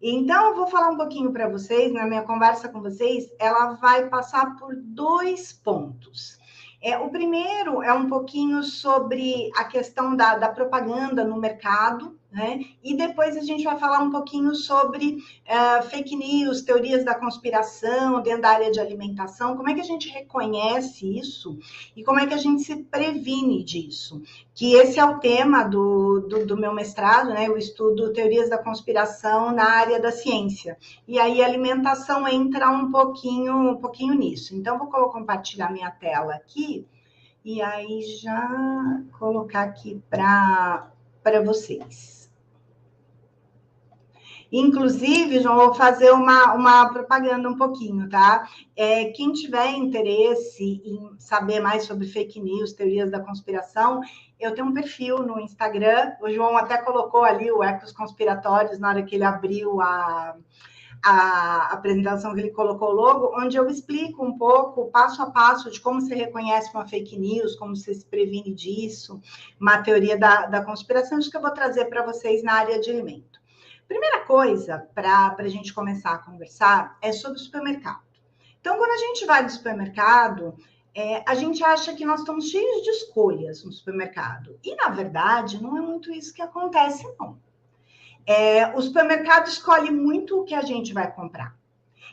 Então, eu vou falar um pouquinho para vocês, na minha conversa com vocês, ela vai passar por 2 pontos. O primeiro é um pouquinho sobre a questão da propaganda no mercado, né? E depois a gente vai falar um pouquinho sobre fake news, teorias da conspiração dentro da área de alimentação, como é que a gente reconhece isso e como é que a gente se previne disso. Que esse é o tema do meu mestrado, né? Eu estudo teorias da conspiração na área da ciência. E aí a alimentação entra um pouquinho nisso. Então, vou compartilhar minha tela aqui e aí já colocar aqui para vocês. Inclusive, João, vou fazer uma propaganda um pouquinho, tá? Quem tiver interesse em saber mais sobre fake news, teorias da conspiração, eu tenho um perfil no Instagram. O João até colocou ali o Ecos Conspiratórios na hora que ele abriu a apresentação, que ele colocou o logo, onde eu explico um pouco, passo a passo, de como você reconhece uma fake news, como você se previne disso, uma teoria da conspiração, acho que eu vou trazer para vocês na área de alimento. Primeira coisa para a gente começar a conversar é sobre o supermercado. Então, quando a gente vai no supermercado, a gente acha que nós estamos cheios de escolhas no supermercado. E, na verdade, não é muito isso que acontece, não. O supermercado escolhe muito o que a gente vai comprar.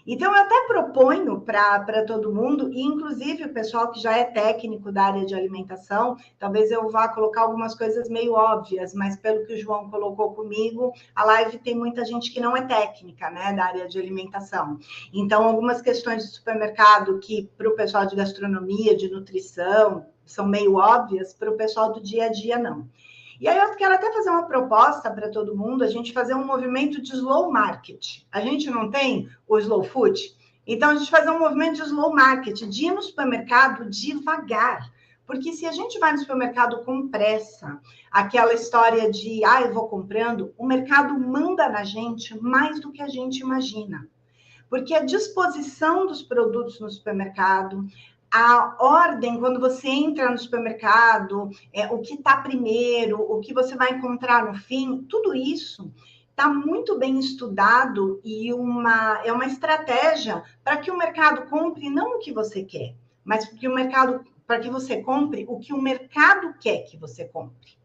Então, eu até proponho para todo mundo, e inclusive o pessoal que já é técnico da área de alimentação, talvez eu vá colocar algumas coisas meio óbvias, mas pelo que o João colocou comigo, a live tem muita gente que não é técnica, né, da área de alimentação. Então, algumas questões de supermercado que para o pessoal de gastronomia, de nutrição, são meio óbvias, para o pessoal do dia a dia, não. E aí eu quero até fazer uma proposta para todo mundo, a gente fazer um movimento de slow market. A gente não tem o slow food? Então, a gente fazer um movimento de slow market, de ir no supermercado devagar. Porque se a gente vai no supermercado com pressa, aquela história de, eu vou comprando, o mercado manda na gente mais do que a gente imagina. Porque a disposição dos produtos no supermercado, a ordem, quando você entra no supermercado, o que está primeiro, o que você vai encontrar no fim, tudo isso está muito bem estudado e é uma estratégia para que o mercado compre não o que você quer, mas para que você compre o que o mercado quer que você compre.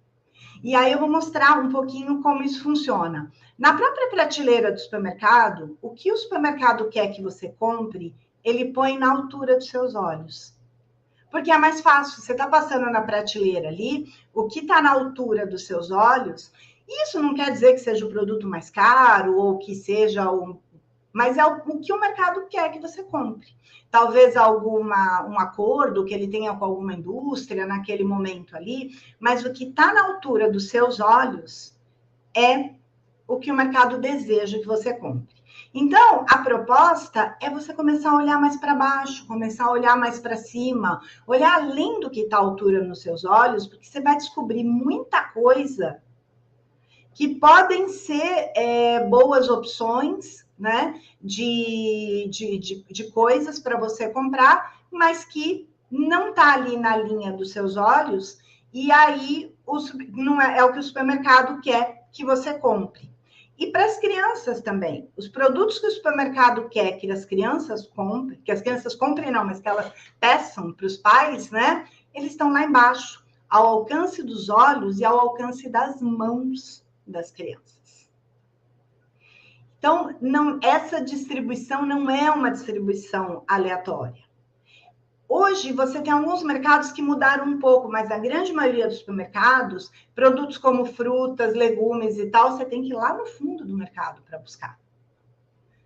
E aí eu vou mostrar um pouquinho como isso funciona. Na própria prateleira do supermercado, o que o supermercado quer que você compre, ele põe na altura dos seus olhos. Porque é mais fácil, você está passando na prateleira ali, o que está na altura dos seus olhos, isso não quer dizer que seja o produto mais caro ou que seja mas é o que o mercado quer que você compre. Talvez um acordo que ele tenha com alguma indústria naquele momento ali, mas o que está na altura dos seus olhos é o que o mercado deseja que você compre. Então, a proposta é você começar a olhar mais para baixo, começar a olhar mais para cima, olhar além do que está à altura nos seus olhos, porque você vai descobrir muita coisa que podem ser boas opções, né, de coisas para você comprar, mas que não está ali na linha dos seus olhos, e aí não é o que o supermercado quer que você compre. E para as crianças também, os produtos que o supermercado quer que as crianças comprem não, mas que elas peçam para os pais, né, eles estão lá embaixo, ao alcance dos olhos e ao alcance das mãos das crianças. Então, essa distribuição não é uma distribuição aleatória. Hoje, você tem alguns mercados que mudaram um pouco, mas a grande maioria dos supermercados, produtos como frutas, legumes e tal, você tem que ir lá no fundo do mercado para buscar.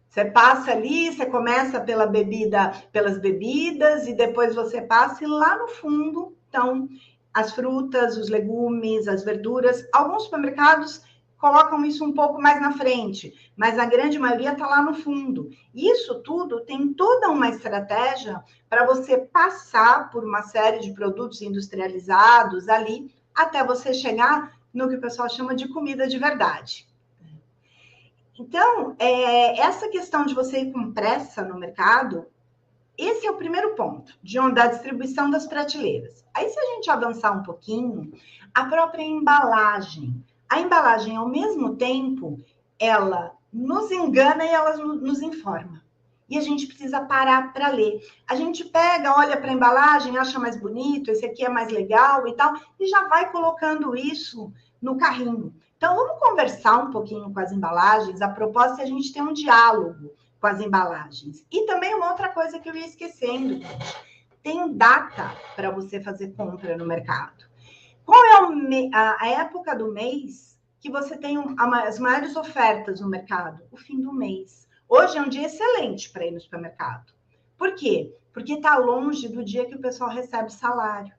Você passa ali, você começa pelas bebidas, e depois você passa e lá no fundo estão as frutas, os legumes, as verduras. Alguns supermercados colocam isso um pouco mais na frente, mas a grande maioria está lá no fundo. Isso tudo tem toda uma estratégia para você passar por uma série de produtos industrializados ali, até você chegar no que o pessoal chama de comida de verdade. Então, essa questão de você ir com pressa no mercado, esse é o primeiro ponto, da distribuição das prateleiras. Aí, se a gente avançar um pouquinho, a própria embalagem. A embalagem, ao mesmo tempo, ela nos engana e ela nos informa. E a gente precisa parar para ler. A gente pega, olha para a embalagem, acha mais bonito, esse aqui é mais legal e tal, e já vai colocando isso no carrinho. Então, vamos conversar um pouquinho com as embalagens. A propósito, a gente tem um diálogo com as embalagens. E também uma outra coisa que eu ia esquecendo. Tem data para você fazer compra no mercado. Qual é a época do mês que você tem as maiores ofertas no mercado? O fim do mês. Hoje é um dia excelente para ir no supermercado. Por quê? Porque está longe do dia que o pessoal recebe salário.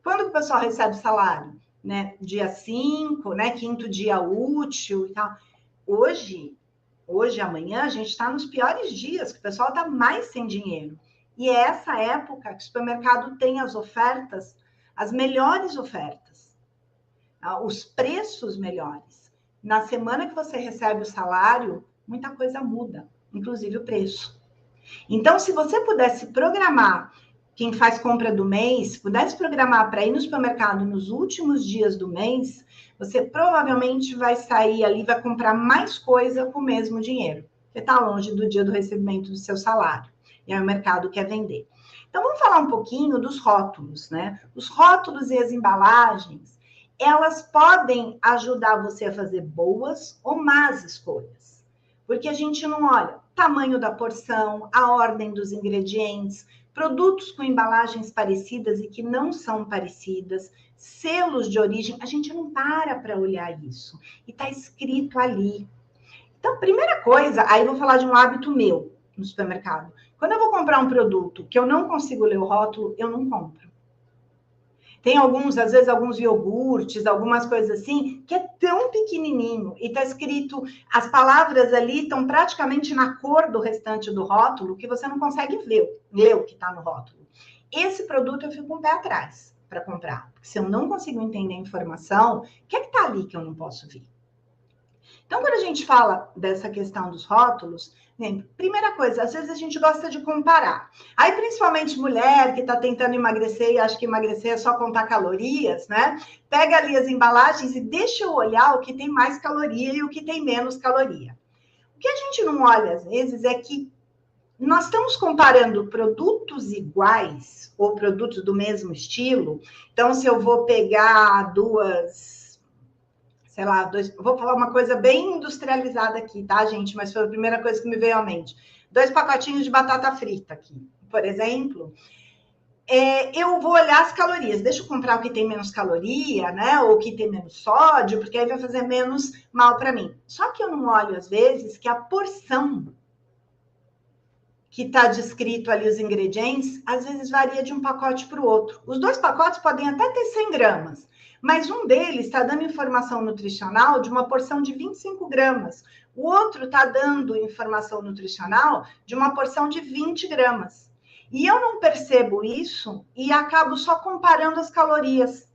Quando o pessoal recebe salário? Né? Dia 5, né? Quinto dia útil e tal. Hoje, amanhã, a gente está nos piores dias, que o pessoal está mais sem dinheiro. E é essa época que o supermercado tem as ofertas, as melhores ofertas, os preços melhores. Na semana que você recebe o salário, muita coisa muda, inclusive o preço. Então, se você pudesse programar, quem faz compra do mês, pudesse programar para ir no supermercado nos últimos dias do mês, você provavelmente vai sair ali, vai comprar mais coisa com o mesmo dinheiro, porque está longe do dia do recebimento do seu salário. E aí o mercado quer vender. Então, vamos falar um pouquinho dos rótulos, né? Os rótulos e as embalagens, elas podem ajudar você a fazer boas ou más escolhas. Porque a gente não olha o tamanho da porção, a ordem dos ingredientes, produtos com embalagens parecidas e que não são parecidas, selos de origem, a gente não para olhar isso. E está escrito ali. Então, primeira coisa, aí eu vou falar de um hábito meu no supermercado. Quando eu vou comprar um produto que eu não consigo ler o rótulo, eu não compro. Tem alguns, às vezes, alguns iogurtes, algumas coisas assim, que é tão pequenininho e está escrito, as palavras ali estão praticamente na cor do restante do rótulo, que você não consegue ler o que está no rótulo. Esse produto eu fico um pé atrás para comprar, porque se eu não consigo entender a informação, o que é que está ali que eu não posso ver? Então, quando a gente fala dessa questão dos rótulos, primeira coisa, às vezes a gente gosta de comparar. Aí, principalmente mulher que está tentando emagrecer e acha que emagrecer é só contar calorias, né? Pega ali as embalagens e deixa eu olhar o que tem mais caloria e o que tem menos caloria. O que a gente não olha, às vezes, é que nós estamos comparando produtos iguais ou produtos do mesmo estilo. Então, se eu vou pegar sei lá, vou falar uma coisa bem industrializada aqui, tá, gente? Mas foi a primeira coisa que me veio à mente. 2 pacotinhos de batata frita aqui, por exemplo. Eu vou olhar as calorias. Deixa eu comprar o que tem menos caloria, né? Ou o que tem menos sódio, porque aí vai fazer menos mal para mim. Só que eu não olho, às vezes, que a porção que está descrito ali os ingredientes, às vezes varia de um pacote para o outro. Os 2 pacotes podem até ter 100 gramas, mas um deles está dando informação nutricional de uma porção de 25 gramas. O outro está dando informação nutricional de uma porção de 20 gramas. E eu não percebo isso e acabo só comparando as calorias.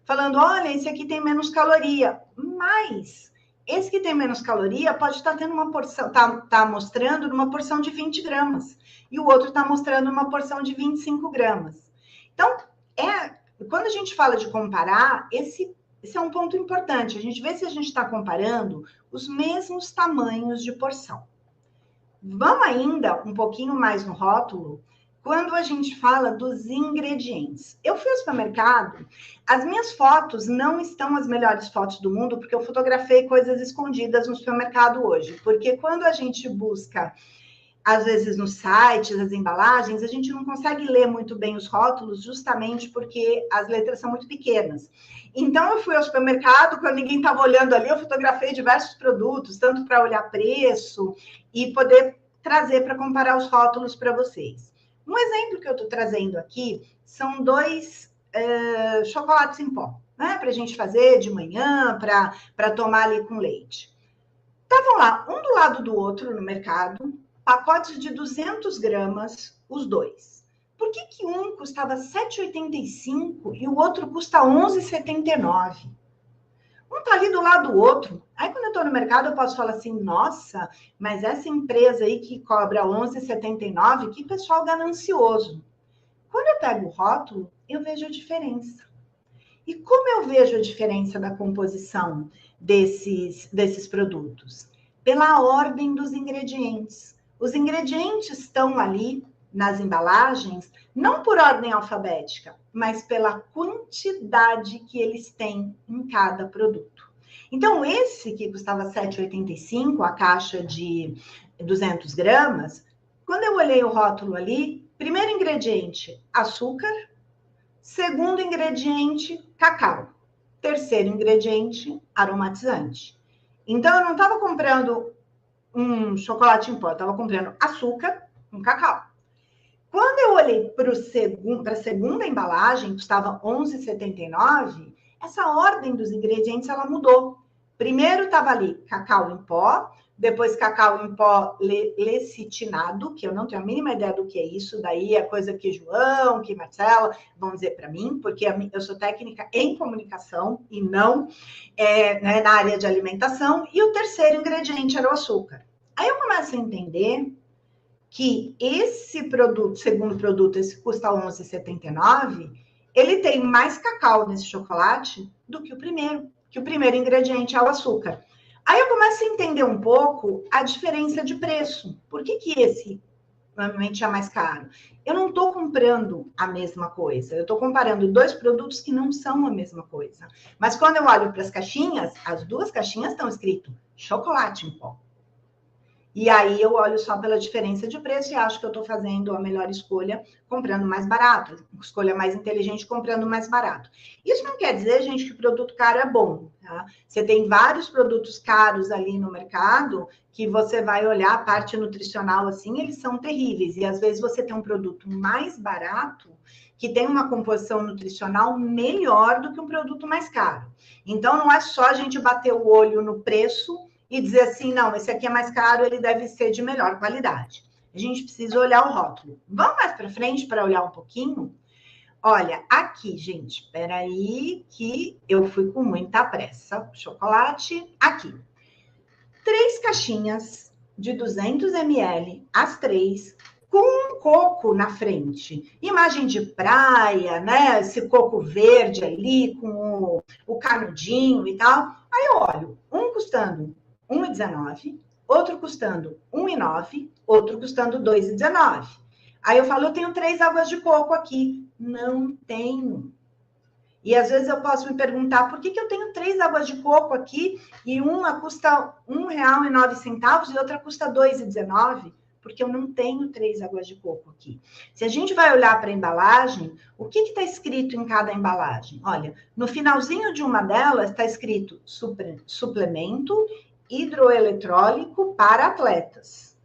Falando, olha, esse aqui tem menos caloria. Mas esse que tem menos caloria pode estar tendo uma porção, tá mostrando uma porção de 20 gramas. E o outro está mostrando uma porção de 25 gramas. Então, quando a gente fala de comparar, esse é um ponto importante. A gente vê se a gente está comparando os mesmos tamanhos de porção. Vamos ainda um pouquinho mais no rótulo, quando a gente fala dos ingredientes. Eu fui ao supermercado, as minhas fotos não estão as melhores fotos do mundo, porque eu fotografei coisas escondidas no supermercado hoje. Porque quando a gente busca, às vezes nos sites, as embalagens, a gente não consegue ler muito bem os rótulos, justamente porque as letras são muito pequenas. Então, eu fui ao supermercado, quando ninguém estava olhando ali, eu fotografei diversos produtos, tanto para olhar preço e poder trazer para comparar os rótulos para vocês. Um exemplo que eu estou trazendo aqui são 2 chocolates em pó, né? Para a gente fazer de manhã, para tomar ali com leite. Estavam lá, um do lado do outro no mercado, pacotes de 200 gramas, os dois. Por que um custava R$ 7,85 e o outro custa R$ 11,79? Um está ali do lado do outro. Aí, quando eu estou no mercado, eu posso falar assim, nossa, mas essa empresa aí que cobra R$ 11,79, que pessoal ganancioso. Quando eu pego o rótulo, eu vejo a diferença. E como eu vejo a diferença da composição desses produtos? Pela ordem dos ingredientes. Os ingredientes estão ali nas embalagens, não por ordem alfabética, mas pela quantidade que eles têm em cada produto. Então, esse que custava R$ 7,85, a caixa de 200 gramas, quando eu olhei o rótulo ali, primeiro ingrediente, açúcar, segundo ingrediente, cacau, terceiro ingrediente, aromatizante. Então, eu não estava comprando um chocolate em pó, eu estava comprando açúcar com cacau. Quando eu olhei para a segunda embalagem, custava R$ 11,79, essa ordem dos ingredientes ela mudou. Primeiro estava ali cacau em pó, depois cacau em pó lecitinado, que eu não tenho a mínima ideia do que é isso, daí é coisa que João, que Marcela vão dizer para mim, porque eu sou técnica em comunicação e não né, na área de alimentação, e o terceiro ingrediente era o açúcar. Aí eu começo a entender que esse produto, segundo produto, esse custa R$ 11,79, ele tem mais cacau nesse chocolate do que o primeiro ingrediente é o açúcar. Aí eu começo a entender um pouco a diferença de preço. Por que esse normalmente é mais caro? Eu não estou comprando a mesma coisa, eu estou comparando dois produtos que não são a mesma coisa. Mas quando eu olho para as caixinhas, as duas caixinhas estão escrito chocolate em pó. E aí eu olho só pela diferença de preço e acho que eu estou fazendo a melhor escolha comprando mais barato, escolha mais inteligente comprando mais barato. Isso não quer dizer, gente, que o produto caro é bom, tá? Você tem vários produtos caros ali no mercado que você vai olhar a parte nutricional assim, eles são terríveis. E às vezes você tem um produto mais barato que tem uma composição nutricional melhor do que um produto mais caro. Então não é só a gente bater o olho no preço e dizer assim, não, esse aqui é mais caro, ele deve ser de melhor qualidade. A gente precisa olhar o rótulo. Vamos mais para frente para olhar um pouquinho? Olha, aqui, gente, espera aí que eu fui com muita pressa. Chocolate, aqui. 3 caixinhas de 200 ml, as 3, com um coco na frente. Imagem de praia, né? Esse coco verde ali, com o canudinho e tal. Aí eu olho, um custando R$ 1,19, outro custando R$ 1,09, outro custando R$ 2,19. Aí eu falo, eu tenho 3 águas de coco aqui. Não tenho. E às vezes eu posso me perguntar, por que eu tenho 3 águas de coco aqui e uma custa R$ 1,09 e outra custa R$ 2,19? Porque eu não tenho 3 águas de coco aqui. Se a gente vai olhar para a embalagem, o que está escrito em cada embalagem? Olha, no finalzinho de uma delas está escrito suplemento hidroeletrólico para atletas.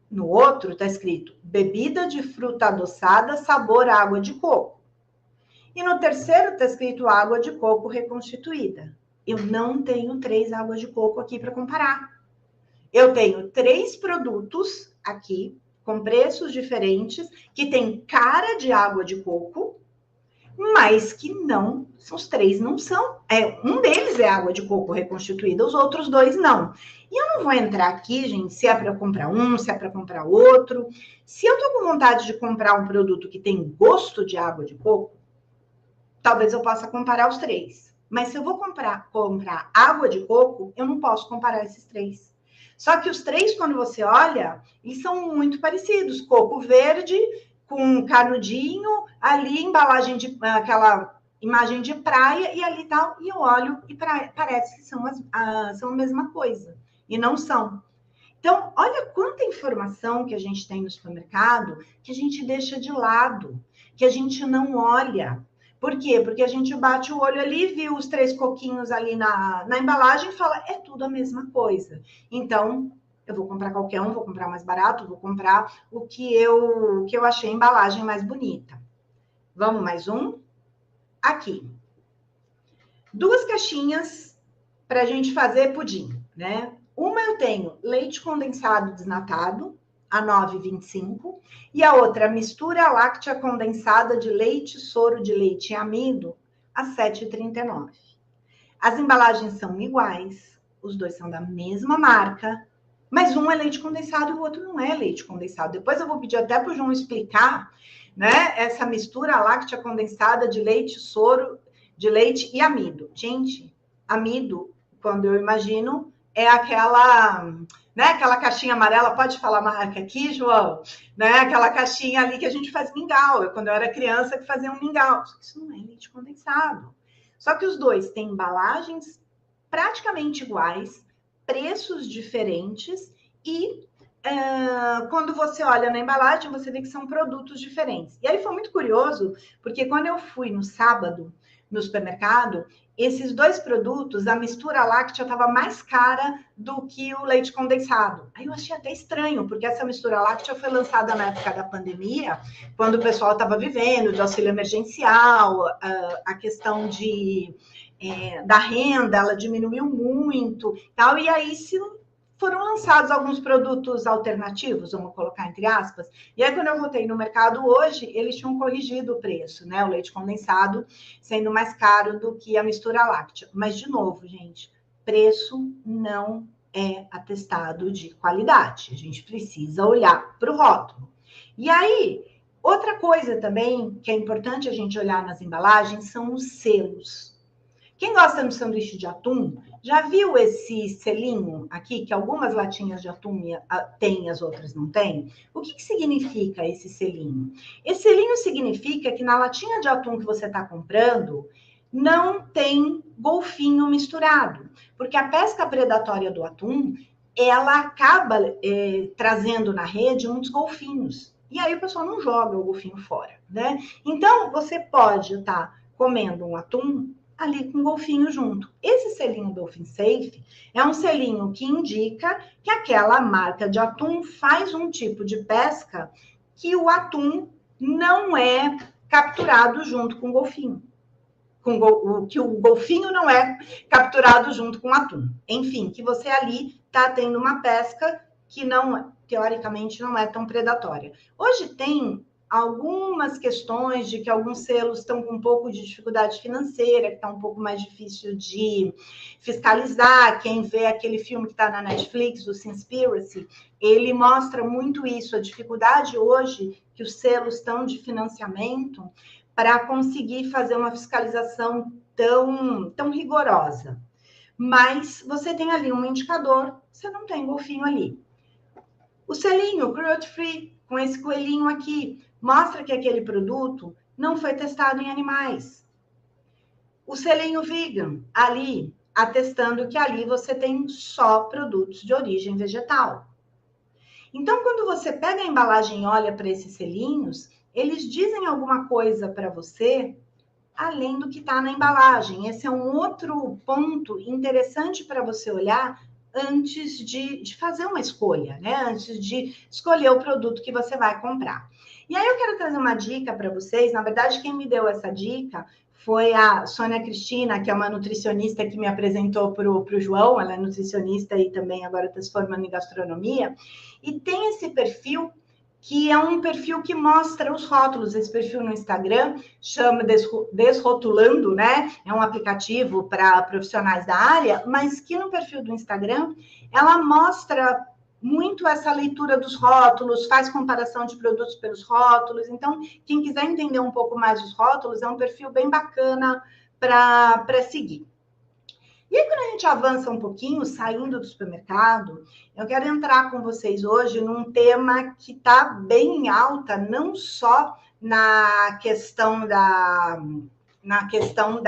No outro está escrito bebida de fruta adoçada sabor água de coco. E no terceiro está escrito água de coco reconstituída. Eu não tenho 3 águas de coco aqui para comparar. Eu tenho 3 produtos aqui com preços diferentes, que tem cara de água de coco, mas que não, os 3 não são. Um deles é água de coco reconstituída, os outros 2 não. E eu não vou entrar aqui, gente, se é para comprar um, se é para comprar outro. Se eu tô com vontade de comprar um produto que tem gosto de água de coco, talvez eu possa comparar os 3. Mas se eu vou comprar água de coco, eu não posso comparar esses 3. Só que os 3, quando você olha, eles são muito parecidos. Coco verde, com canudinho, ali embalagem de aquela imagem de praia e ali tal, e eu olho e parece que são a mesma coisa. E não são. Então, olha quanta informação que a gente tem no supermercado que a gente deixa de lado, que a gente não olha. Por quê? Porque a gente bate o olho ali, viu os 3 coquinhos ali na embalagem e fala, é tudo a mesma coisa. Então, eu vou comprar qualquer um, vou comprar mais barato, vou comprar o que eu achei a embalagem mais bonita. Vamos mais um? Aqui. 2 caixinhas para a gente fazer pudim, né? Uma eu tenho leite condensado desnatado, a 9,25, e a outra mistura láctea condensada de leite, soro de leite e amido, a 7,39. As embalagens são iguais, os dois são da mesma marca, mas um é leite condensado e o outro não é leite condensado. Depois eu vou pedir até para o João explicar, né, essa mistura láctea condensada de leite, soro de leite e amido. Gente, amido, quando eu imagino, é aquela, né, aquela caixinha amarela, pode falar marca aqui, João? Né, aquela caixinha ali que a gente faz mingau. Quando eu era criança, que fazia um mingau. Isso não é leite condensado. Só que os dois têm embalagens praticamente iguais, preços diferentes e quando você olha na embalagem, você vê que são produtos diferentes. E aí foi muito curioso, porque quando eu fui no sábado no supermercado, esses dois produtos, a mistura láctea estava mais cara do que o leite condensado. Aí eu achei até estranho, porque essa mistura láctea foi lançada na época da pandemia, quando o pessoal estava vivendo de auxílio emergencial, a questão da renda, ela diminuiu muito, tal, e aí se foram lançados alguns produtos alternativos, vamos colocar entre aspas, e aí quando eu voltei no mercado hoje, eles tinham corrigido o preço, né, o leite condensado sendo mais caro do que a mistura láctea, mas de novo, gente, preço não é atestado de qualidade, a gente precisa olhar para o rótulo. E aí, outra coisa também que é importante a gente olhar nas embalagens são os selos. Quem gosta do sanduíche de atum, já viu esse selinho aqui, que algumas latinhas de atum têm, as outras não têm? O que significa esse selinho? Esse selinho significa que na latinha de atum que você está comprando, não tem golfinho misturado, porque a pesca predatória do atum, ela acaba trazendo na rede muitos golfinhos. E aí o pessoal não joga o golfinho fora, né? Então, você pode estar comendo um atum ali com o golfinho junto. Esse selinho Dolphin Safe é um selinho que indica que aquela marca de atum faz um tipo de pesca que o atum não é capturado junto com o golfinho. Que o golfinho não é capturado junto com o atum. Enfim, que você ali está tendo uma pesca que não, teoricamente, não é tão predatória. Hoje tem algumas questões de que alguns selos estão com um pouco de dificuldade financeira, que está um pouco mais difícil de fiscalizar. Quem vê aquele filme que está na Netflix, o Seaspiracy, ele mostra muito isso, a dificuldade hoje que os selos estão de financiamento para conseguir fazer uma fiscalização tão rigorosa. Mas você tem ali um indicador, você não tem golfinho ali. O selinho cruelty free, com esse coelhinho aqui, mostra que aquele produto não foi testado em animais. O selinho vegan, ali, atestando que ali você tem só produtos de origem vegetal. Então, quando você pega a embalagem e olha para esses selinhos, eles dizem alguma coisa para você, além do que está na embalagem. Esse é um outro ponto interessante para você olhar antes de fazer uma escolha, né? Antes de escolher o produto que você vai comprar. E aí eu quero trazer uma dica para vocês. Na verdade, quem me deu essa dica foi a Sônia Cristina, que é uma nutricionista que me apresentou para o João. Ela é nutricionista e também agora está se formando em gastronomia. E tem esse perfil que é um perfil que mostra os rótulos. Esse perfil no Instagram chama Desrotulando, né? É um aplicativo para profissionais da área, mas que no perfil do Instagram ela mostra muito essa leitura dos rótulos, faz comparação de produtos pelos rótulos. Então, quem quiser entender um pouco mais os rótulos, é um perfil bem bacana para seguir. E aí, quando a gente avança um pouquinho, saindo do supermercado, eu quero entrar com vocês hoje num tema que está bem em alta, não só na questão da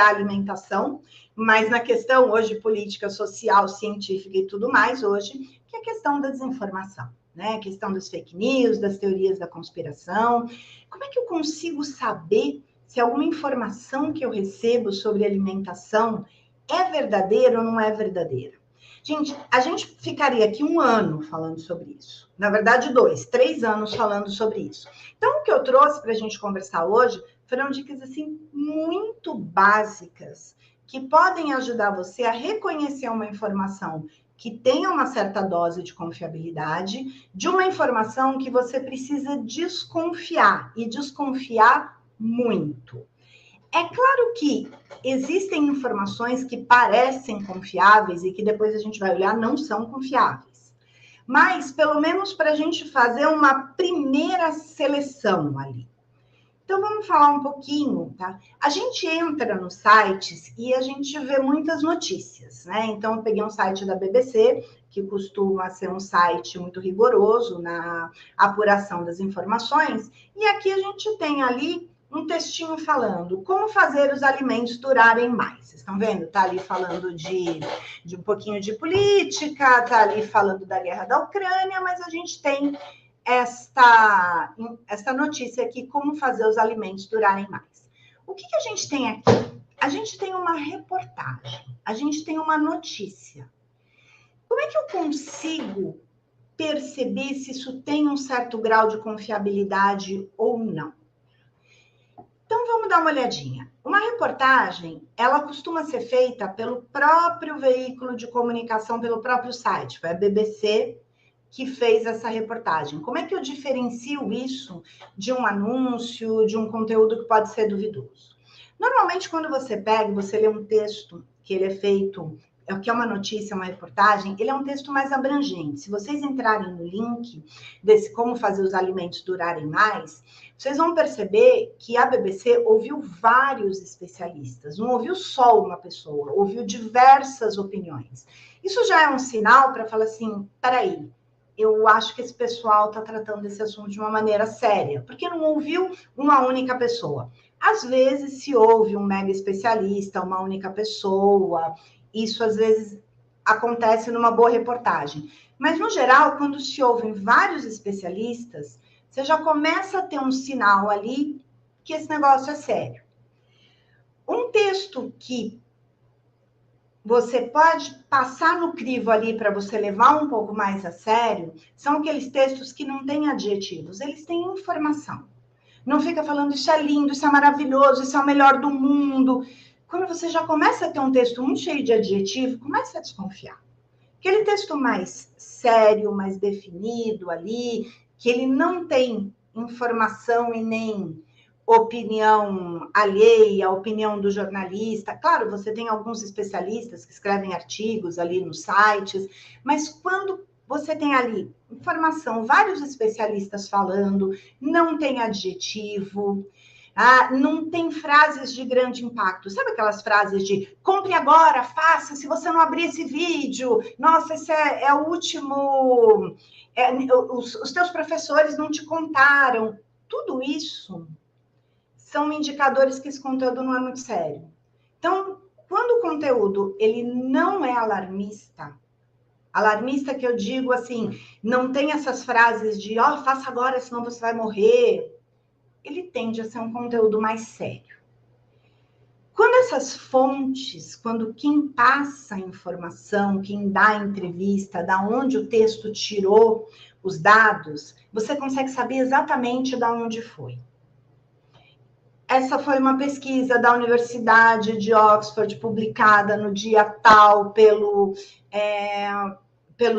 alimentação, mas na questão hoje política, social, científica e tudo mais hoje, que é a questão da desinformação, né? A questão das fake news, das teorias da conspiração. Como é que eu consigo saber se alguma informação que eu recebo sobre alimentação é verdadeira ou não é verdadeira? Gente, a gente ficaria aqui 1 ano falando sobre isso. Na verdade, 2, 3 anos falando sobre isso. Então, o que eu trouxe para a gente conversar hoje foram dicas, assim, muito básicas que podem ajudar você a reconhecer uma informação que tenha uma certa dose de confiabilidade, de uma informação que você precisa desconfiar, e desconfiar muito. É claro que existem informações que parecem confiáveis e que depois a gente vai olhar não são confiáveis. Mas, pelo menos para a gente fazer uma primeira seleção ali. Então, vamos falar um pouquinho, tá? A gente entra nos sites e a gente vê muitas notícias, né? Então, eu peguei um site da BBC, que costuma ser um site muito rigoroso na apuração das informações, e aqui a gente tem ali um textinho falando como fazer os alimentos durarem mais. Vocês estão vendo? Tá ali falando de um pouquinho de política, tá ali falando da guerra da Ucrânia, mas a gente tem esta notícia aqui, como fazer os alimentos durarem mais. O que a gente tem aqui? A gente tem uma reportagem, a gente tem uma notícia. Como é que eu consigo perceber se isso tem um certo grau de confiabilidade ou não? Então, vamos dar uma olhadinha. Uma reportagem, ela costuma ser feita pelo próprio veículo de comunicação, pelo próprio site. Foi a BBC que fez essa reportagem. Como é que eu diferencio isso de um anúncio, de um conteúdo que pode ser duvidoso? Normalmente, quando você pega, você lê um texto que ele é feito, que é uma notícia, uma reportagem, ele é um texto mais abrangente. Se vocês entrarem no link desse como fazer os alimentos durarem mais, vocês vão perceber que a BBC ouviu vários especialistas, não ouviu só uma pessoa, ouviu diversas opiniões. Isso já é um sinal para falar assim, peraí, eu acho que esse pessoal está tratando desse assunto de uma maneira séria, porque não ouviu uma única pessoa. Às vezes, se ouve um mega especialista, uma única pessoa, isso às vezes acontece numa boa reportagem. Mas, no geral, quando se ouvem vários especialistas, você já começa a ter um sinal ali que esse negócio é sério. Um texto que você pode passar no crivo ali para você levar um pouco mais a sério, são aqueles textos que não têm adjetivos, eles têm informação. Não fica falando isso é lindo, isso é maravilhoso, isso é o melhor do mundo. Quando você já começa a ter um texto muito cheio de adjetivo, começa a desconfiar. Aquele texto mais sério, mais definido ali, que ele não tem informação e nem opinião alheia, opinião do jornalista. Claro, você tem alguns especialistas que escrevem artigos ali nos sites, mas quando você tem ali informação, vários especialistas falando, não tem adjetivo, não tem frases de grande impacto. Sabe aquelas frases de compre agora, faça, se você não abrir esse vídeo, nossa, esse é o último, os teus professores não te contaram. Tudo isso são indicadores que esse conteúdo não é muito sério. Então, quando o conteúdo ele não é alarmista que eu digo assim, não tem essas frases de faça agora, senão você vai morrer, ele tende a ser um conteúdo mais sério. Quando essas fontes, quando quem passa a informação, quem dá a entrevista, da onde o texto tirou os dados, você consegue saber exatamente de onde foi. Essa foi uma pesquisa da Universidade de Oxford, publicada no dia tal pelo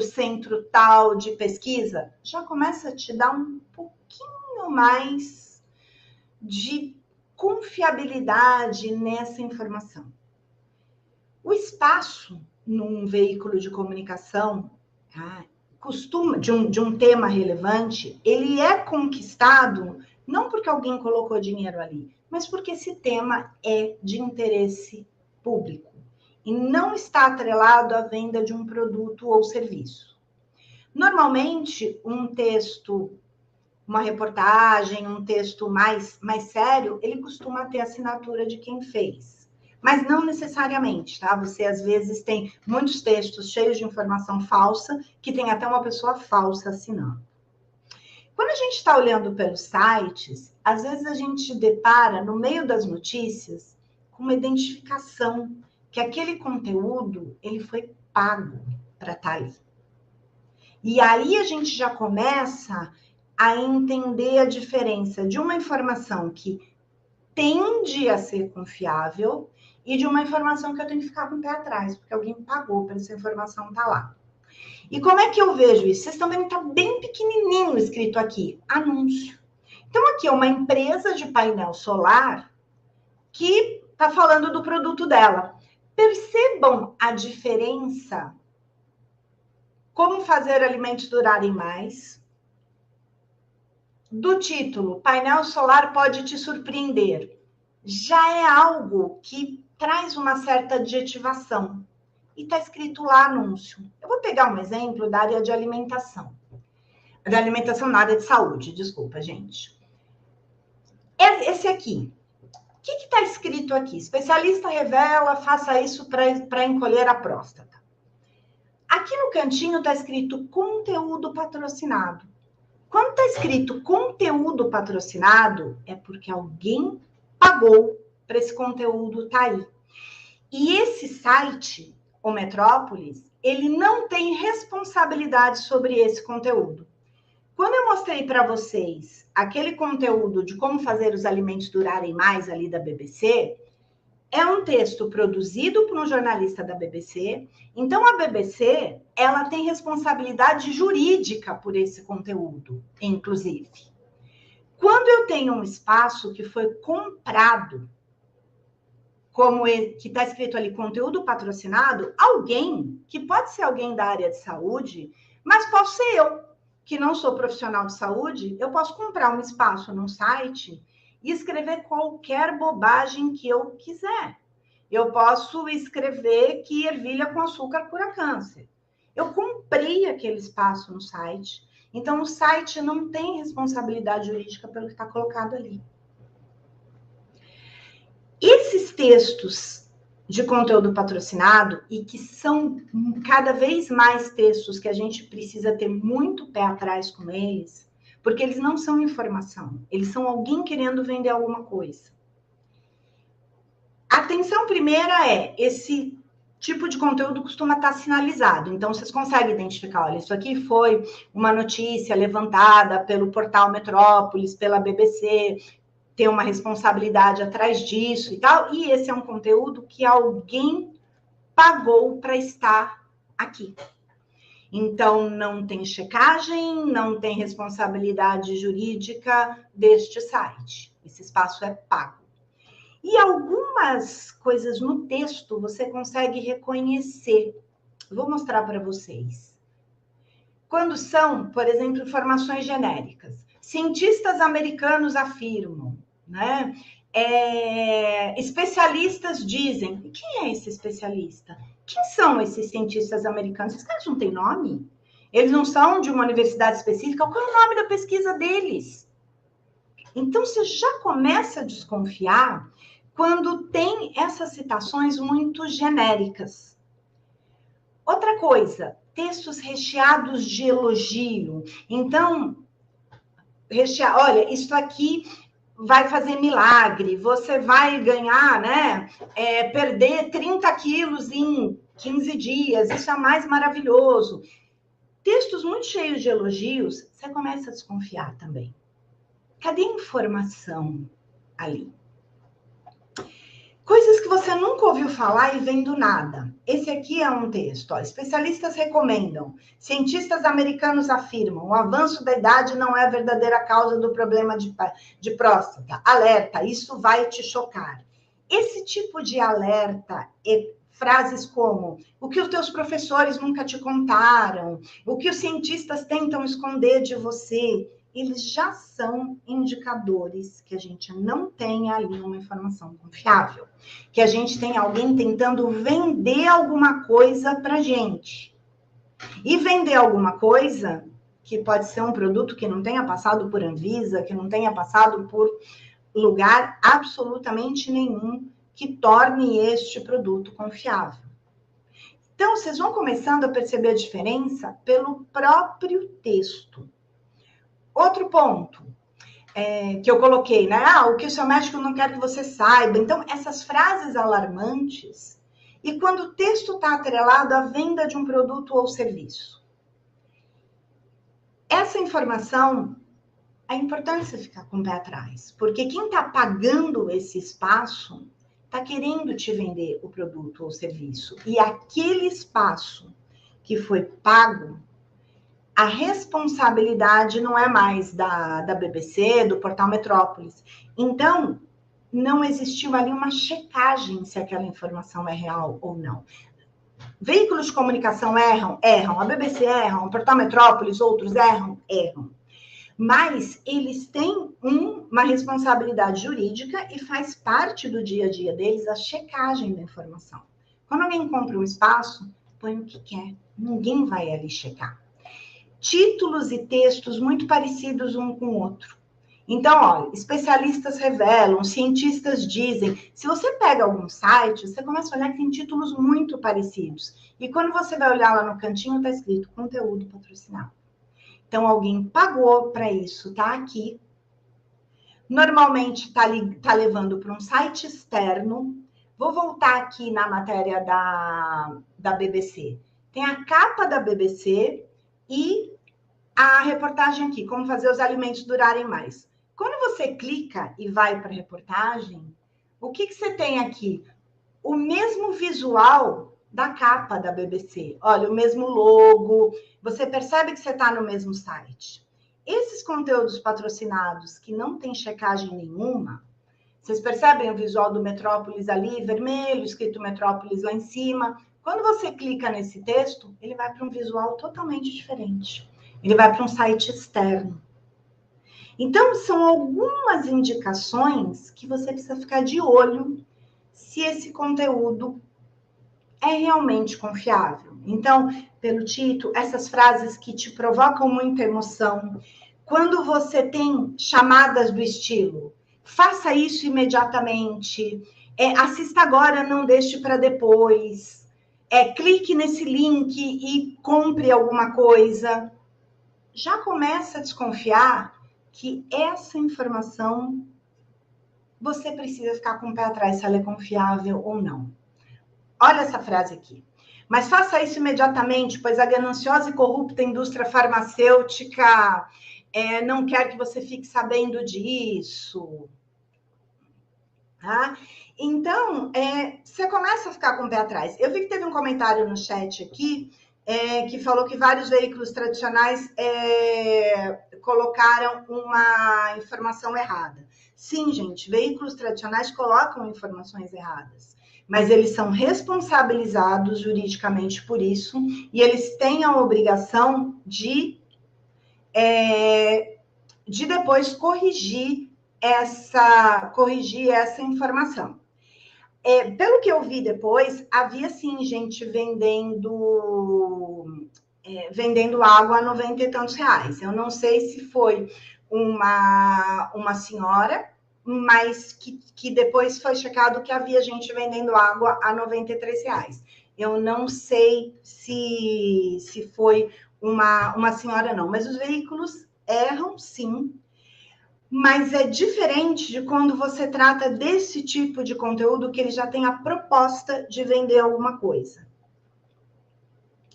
centro tal de pesquisa. Já começa a te dar um pouquinho mais de confiabilidade nessa informação. O espaço num veículo de comunicação costuma de um tema relevante, ele é conquistado não porque alguém colocou dinheiro ali, mas porque esse tema é de interesse público e não está atrelado à venda de um produto ou serviço. Normalmente, um texto, uma reportagem, um texto mais sério, ele costuma ter assinatura de quem fez. Mas não necessariamente, tá? Você, às vezes, tem muitos textos cheios de informação falsa, que tem até uma pessoa falsa assinando. Quando a gente está olhando pelos sites, às vezes a gente depara, no meio das notícias, com uma identificação que aquele conteúdo, ele foi pago para estar ali. E aí a gente já começa a entender a diferença de uma informação que tende a ser confiável e de uma informação que eu tenho que ficar com o pé atrás, porque alguém pagou para essa informação estar lá. E como é que eu vejo isso? Vocês estão vendo que está bem pequenininho escrito aqui, anúncio. Então, aqui é uma empresa de painel solar que está falando do produto dela. Percebam a diferença. Como fazer alimentos durarem mais. do título, painel solar pode te surpreender, já é algo que traz uma certa adjetivação. E está escrito lá anúncio. Eu vou pegar um exemplo da área de alimentação. Da alimentação na área de saúde, desculpa, gente. Esse aqui. O que está escrito aqui? Especialista revela, faça isso para encolher a próstata. Aqui no cantinho está escrito conteúdo patrocinado. Quando está escrito conteúdo patrocinado, é porque alguém pagou para esse conteúdo estar aí. E esse site, o Metrópolis, ele não tem responsabilidade sobre esse conteúdo. Quando eu mostrei para vocês aquele conteúdo de como fazer os alimentos durarem mais ali da BBC, é um texto produzido por um jornalista da BBC. Então, a BBC, ela tem responsabilidade jurídica por esse conteúdo, inclusive. Quando eu tenho um espaço que foi comprado, como que está escrito ali, conteúdo patrocinado, alguém, que pode ser alguém da área de saúde, mas posso ser eu, que não sou profissional de saúde, eu posso comprar um espaço num site e escrever qualquer bobagem que eu quiser. Eu posso escrever que ervilha com açúcar cura câncer. Eu comprei aquele espaço no site, então o site não tem responsabilidade jurídica pelo que está colocado ali. Esses textos de conteúdo patrocinado, e que são cada vez mais textos que a gente precisa ter muito pé atrás com eles, porque eles não são informação, eles são alguém querendo vender alguma coisa. A atenção primeira é, esse tipo de conteúdo costuma estar sinalizado, então vocês conseguem identificar, olha, isso aqui foi uma notícia levantada pelo portal Metrópolis, pela BBC, tem uma responsabilidade atrás disso e tal, e esse é um conteúdo que alguém pagou para estar aqui. Então, não tem checagem, não tem responsabilidade jurídica deste site. Esse espaço é pago. E algumas coisas no texto você consegue reconhecer. Vou mostrar para vocês. Quando são, por exemplo, informações genéricas. Cientistas americanos afirmam, né? Especialistas dizem. E quem é esse especialista? Quem são esses cientistas americanos? Esses caras não têm nome? Eles não são de uma universidade específica? Qual é o nome da pesquisa deles? Então, você já começa a desconfiar quando tem essas citações muito genéricas. Outra coisa, textos recheados de elogio. Então, olha, isso aqui vai fazer milagre, você vai ganhar, né? Perder 30 quilos em 15 dias, isso é mais maravilhoso. Textos muito cheios de elogios, você começa a desconfiar também. Cadê a informação ali? Coisas que você nunca ouviu falar e vem do nada. Esse aqui é um texto. Ó. Especialistas recomendam. Cientistas americanos afirmam. O avanço da idade não é a verdadeira causa do problema de próstata. Alerta, isso vai te chocar. Esse tipo de alerta é frases como o que os teus professores nunca te contaram, o que os cientistas tentam esconder de você, eles já são indicadores que a gente não tem ali uma informação confiável, que a gente tem alguém tentando vender alguma coisa para gente. E vender alguma coisa, que pode ser um produto que não tenha passado por Anvisa, que não tenha passado por lugar absolutamente nenhum que torne este produto confiável. Então, vocês vão começando a perceber a diferença pelo próprio texto. Outro ponto que eu coloquei, né? O que o seu médico não quer que você saiba. Então, essas frases alarmantes. E quando o texto está atrelado à venda de um produto ou serviço. Essa informação é importante você ficar com o pé atrás. Porque quem está pagando esse espaço está querendo te vender o produto ou serviço. E aquele espaço que foi pago, a responsabilidade não é mais da BBC, do portal Metrópolis. Então, não existiu ali uma checagem se aquela informação é real ou não. Veículos de comunicação erram, a BBC erra, o portal Metrópolis, outros erram. Mas eles têm uma responsabilidade jurídica e faz parte do dia a dia deles a checagem da informação. Quando alguém compra um espaço, põe o que quer, ninguém vai ali checar. Títulos e textos muito parecidos um com o outro. Então, olha, especialistas revelam, cientistas dizem. Se você pega algum site, você começa a olhar que tem títulos muito parecidos. E quando você vai olhar lá no cantinho, está escrito conteúdo patrocinado. Então, alguém pagou para isso, tá aqui. Normalmente tá levando para um site externo. Vou voltar aqui na matéria da BBC. Tem a capa da BBC e a reportagem aqui, como fazer os alimentos durarem mais. Quando você clica e vai para a reportagem, o que você tem aqui? O mesmo visual da capa da BBC. Olha, o mesmo logo. Você percebe que você está no mesmo site. Esses conteúdos patrocinados que não tem checagem nenhuma, vocês percebem o visual do Metrópolis ali, vermelho, escrito Metrópolis lá em cima. Quando você clica nesse texto, ele vai para um visual totalmente diferente. Ele vai para um site externo. Então, são algumas indicações que você precisa ficar de olho se esse conteúdo é realmente confiável. Então, pelo título, essas frases que te provocam muita emoção. Quando você tem chamadas do estilo, faça isso imediatamente, assista agora, não deixe para depois, clique nesse link e compre alguma coisa. Já começa a desconfiar que essa informação você precisa ficar com o pé atrás se ela é confiável ou não. Olha essa frase aqui. Mas faça isso imediatamente, pois a gananciosa e corrupta indústria farmacêutica não quer que você fique sabendo disso. Tá? Então, você começa a ficar com o pé atrás. Eu vi que teve um comentário no chat aqui que falou que vários veículos tradicionais colocaram uma informação errada. Sim, gente, veículos tradicionais colocam informações erradas, mas eles são responsabilizados juridicamente por isso e eles têm a obrigação de depois corrigir essa informação. Pelo que eu vi depois, havia sim gente vendendo água a 90 e tantos reais. Eu não sei se foi uma senhora, mas que depois foi checado que havia gente vendendo água a 93 reais. Eu não sei se foi uma senhora, não. Mas os veículos erram, sim. Mas é diferente de quando você trata desse tipo de conteúdo que ele já tem a proposta de vender alguma coisa.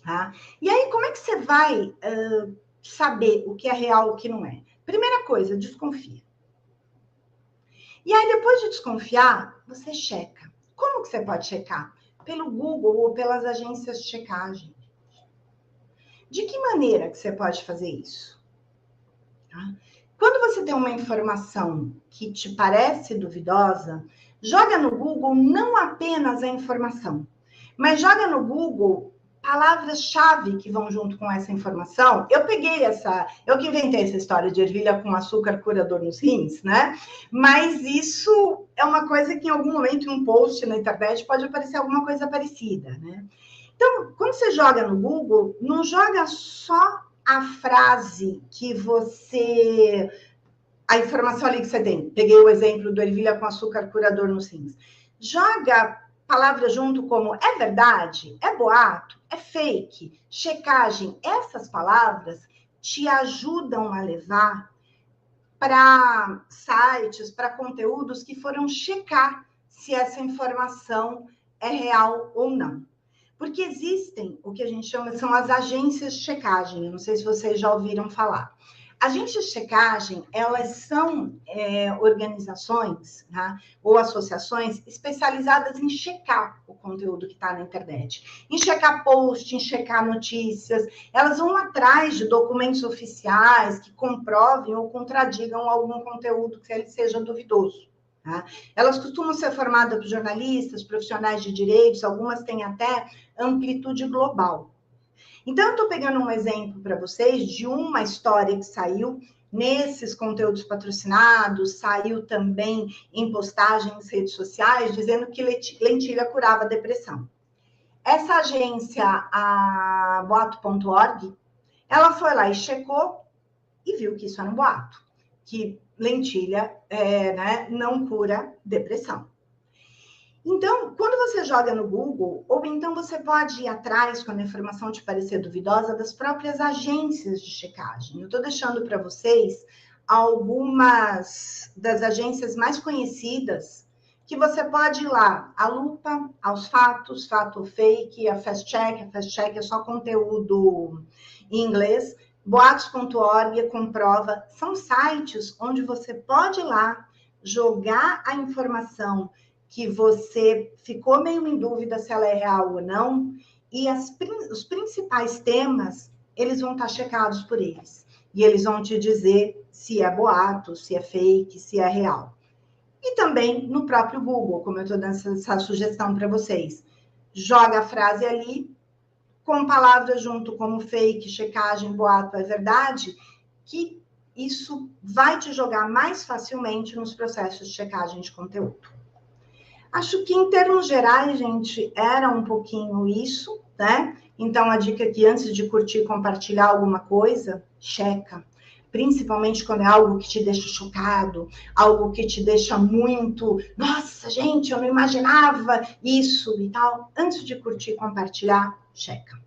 Tá? E aí, como é que você vai saber o que é real e o que não é? Primeira coisa, desconfia. E aí, depois de desconfiar, você checa. Como que você pode checar? Pelo Google ou pelas agências de checagem. De que maneira que você pode fazer isso? Tá? Quando você tem uma informação que te parece duvidosa, joga no Google não apenas a informação, mas joga no Google palavras-chave que vão junto com essa informação. Eu que inventei essa história de ervilha com açúcar curador nos rins, né? Mas isso é uma coisa que em algum momento, em um post na internet, pode aparecer alguma coisa parecida, né? Então, quando você joga no Google, não joga só a frase que você... A informação ali que você tem. Peguei o exemplo do ervilha com açúcar curador nos rins. Joga palavras junto como é verdade, é boato, é fake, checagem. Essas palavras te ajudam a levar para sites, para conteúdos que foram checar se essa informação é real ou não. Porque existem o que a gente chama, são as agências de checagem. Eu não sei se vocês já ouviram falar. Agências de checagem, elas são organizações, tá? Ou associações especializadas em checar o conteúdo que está na internet. Em checar post, em checar notícias. Elas vão atrás de documentos oficiais que comprovem ou contradigam algum conteúdo que ele seja duvidoso. Tá? Elas costumam ser formadas por jornalistas, profissionais de direitos, algumas têm até amplitude global. Então, eu estou pegando um exemplo para vocês de uma história que saiu nesses conteúdos patrocinados, saiu também em postagens nas redes sociais, dizendo que lentilha curava a depressão. Essa agência, a boato.org, ela foi lá e checou e viu que isso era um boato, que lentilha não cura depressão. Então, quando você joga no Google, ou então você pode ir atrás, quando a informação te parecer duvidosa, das próprias agências de checagem. Eu estou deixando para vocês algumas das agências mais conhecidas, que você pode ir lá, a Lupa, aos Fatos, Fato ou Fake, a Fast Check é só conteúdo em inglês, boatos.org, Comprova, são sites onde você pode ir lá jogar a informação que você ficou meio em dúvida se ela é real ou não, e os principais temas, eles vão estar checados por eles. E eles vão te dizer se é boato, se é fake, se é real. E também no próprio Google, como eu estou dando essa sugestão para vocês. Joga a frase ali, com palavras junto como fake, checagem, boato, é verdade, que isso vai te jogar mais facilmente nos processos de checagem de conteúdo. Acho que, em termos gerais, gente, era um pouquinho isso, né? Então, a dica aqui, antes de curtir e compartilhar alguma coisa, checa. Principalmente quando é algo que te deixa chocado, algo que te deixa muito... Nossa, gente, eu não imaginava isso e tal. Antes de curtir e compartilhar, checa.